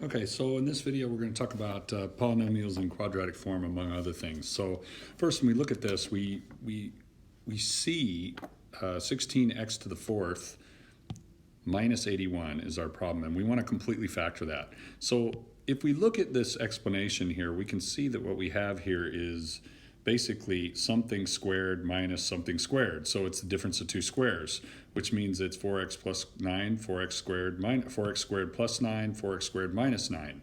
Okay, so in this video we're going to talk about polynomials in quadratic form, among other things. So first, when we look at this, we see 16x to the fourth minus 81 is our problem, and we want to completely factor that. So if we look at this explanation here, we can see that what we have here is basically something squared minus something squared. So it's the difference of two squares, which means it's 4x plus 9, 4x squared minus 4x squared plus 9, 4x squared minus 9.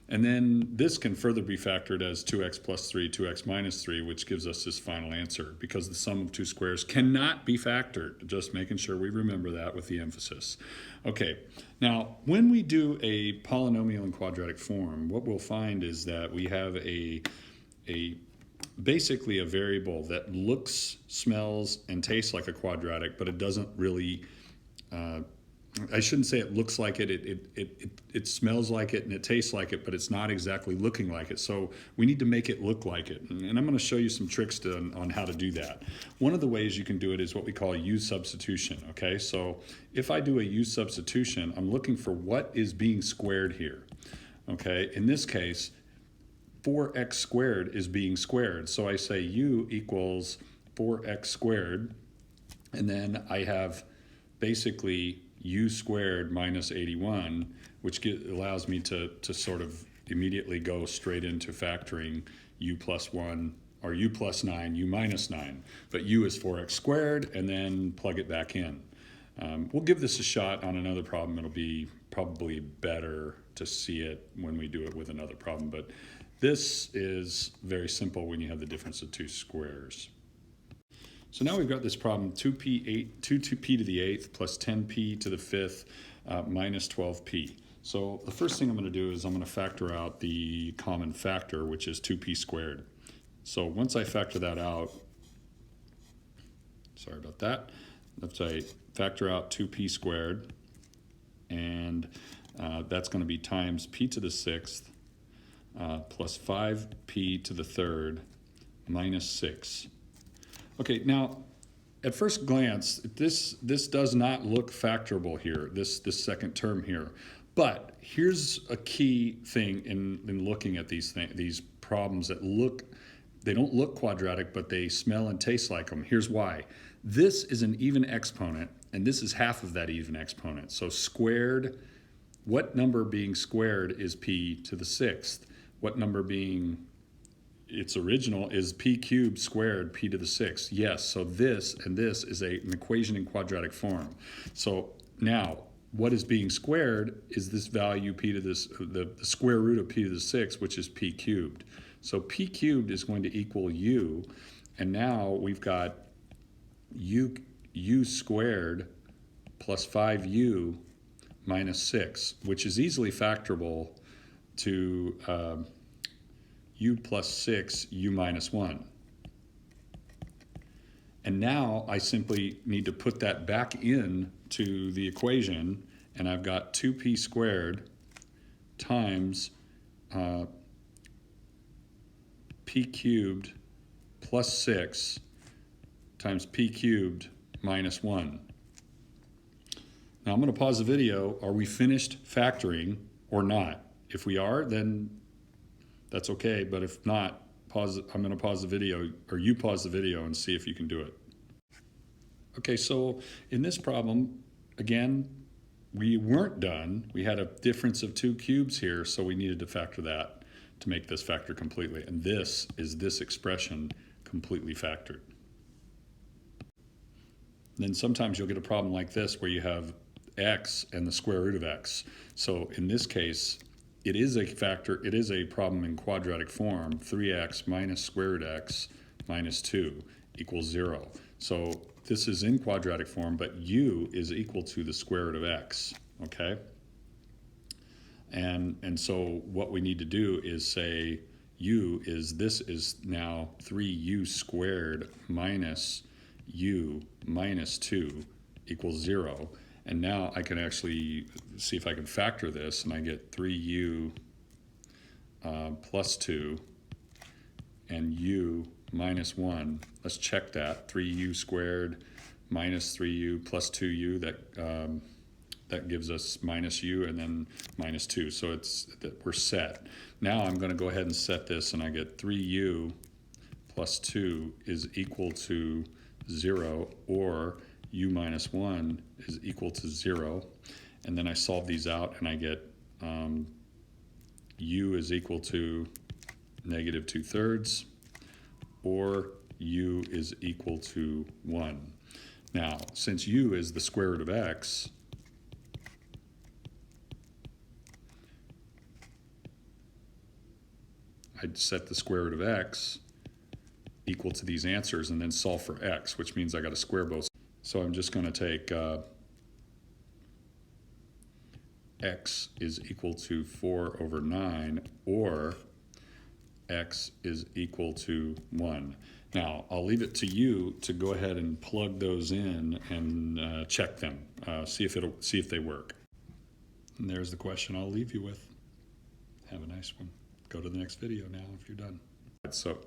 And then this can further be factored as 2x plus 3, 2x minus 3, which gives us this final answer, because the sum of two squares cannot be factored. Just making sure we remember that with the emphasis. Okay, now when we do a polynomial in quadratic form, what we'll find is that we have basically a variable that looks, smells, and tastes like a quadratic, but it doesn't really, I shouldn't say it looks like it, it smells like it and it tastes like it, but it's not exactly looking like it. So we need to make it look like it. And I'm going to show you some tricks on how to do that. One of the ways you can do it is what we call U substitution, okay? So if I do a U substitution, I'm looking for what is being squared here, okay? In this case, 4x squared is being squared. So I say u equals 4x squared, and then I have basically u squared minus 81, which allows me to sort of immediately go straight into factoring u plus 1, or u plus 9, u minus 9. But u is 4x squared, and then plug it back in. We'll give this a shot on another problem. It'll be probably better to see it when we do it with another problem, but this is very simple when you have the difference of two squares. So now we've got this problem, 2p to the 8th plus 10p to the 5th minus 12p. So the first thing I'm going to do is I'm going to factor out the common factor, which is 2p squared. So once I factor that out, sorry about that, let's say factor out 2p squared, and that's going to be times p to the 6th plus 5p to the 3rd minus 6. Okay, now at first glance, this does not look factorable here, this second term here. But here's a key thing in looking at these problems that they don't look quadratic, but they smell and taste like them. Here's why. This is an even exponent, and this is half of that even exponent. So squared, what number being squared is p to the 6th? What number being its original is p cubed squared p to the 6th. Yes, so this and this is an equation in quadratic form. So now, what is being squared is this value p to this, the square root of p to the 6th, which is p cubed. So p cubed is going to equal u, and now we've got u squared plus 5u minus 6, which is easily factorable to u plus 6, u minus 1. And now I simply need to put that back in to the equation, and I've got 2p squared times p cubed plus 6 times p cubed minus 1. Now I'm going to pause the video. Are we finished factoring or not? If we are, then that's okay, but if not, I'm going to pause the video, or you pause the video and see if you can do it. Okay, so in this problem, again, we weren't done. We had a difference of two cubes here, so we needed to factor that to make this factor completely. And this is this expression completely factored. Then sometimes you'll get a problem like this where you have x and the square root of x. So in this case, it is a factor, it is a problem in quadratic form, 3x minus square root x minus 2 equals 0. So this is in quadratic form, but u is equal to the square root of x, okay? And so what we need to do is say this is now 3u squared minus u minus 2 equals 0. And now I can actually see if I can factor this, and I get 3u plus 2 and u minus 1. Let's check that. 3u squared minus 3u plus 2u, that that gives us minus u and then minus 2. So we're set. Now I'm going to go ahead and set this, and I get 3u plus 2 is equal to 0, or u minus 1 is equal to 0. And then I solve these out, and I get u is equal to negative 2/3, or u is equal to 1. Now, since u is the square root of x, I'd set the square root of x equal to these answers and then solve for x, which means I got to square both. So I'm just going to take x is equal to 4 over 9, or x is equal to 1. Now, I'll leave it to you to go ahead and plug those in and check them, see if they work. And there's the question I'll leave you with. Have a nice one. Go to the next video now if you're done. So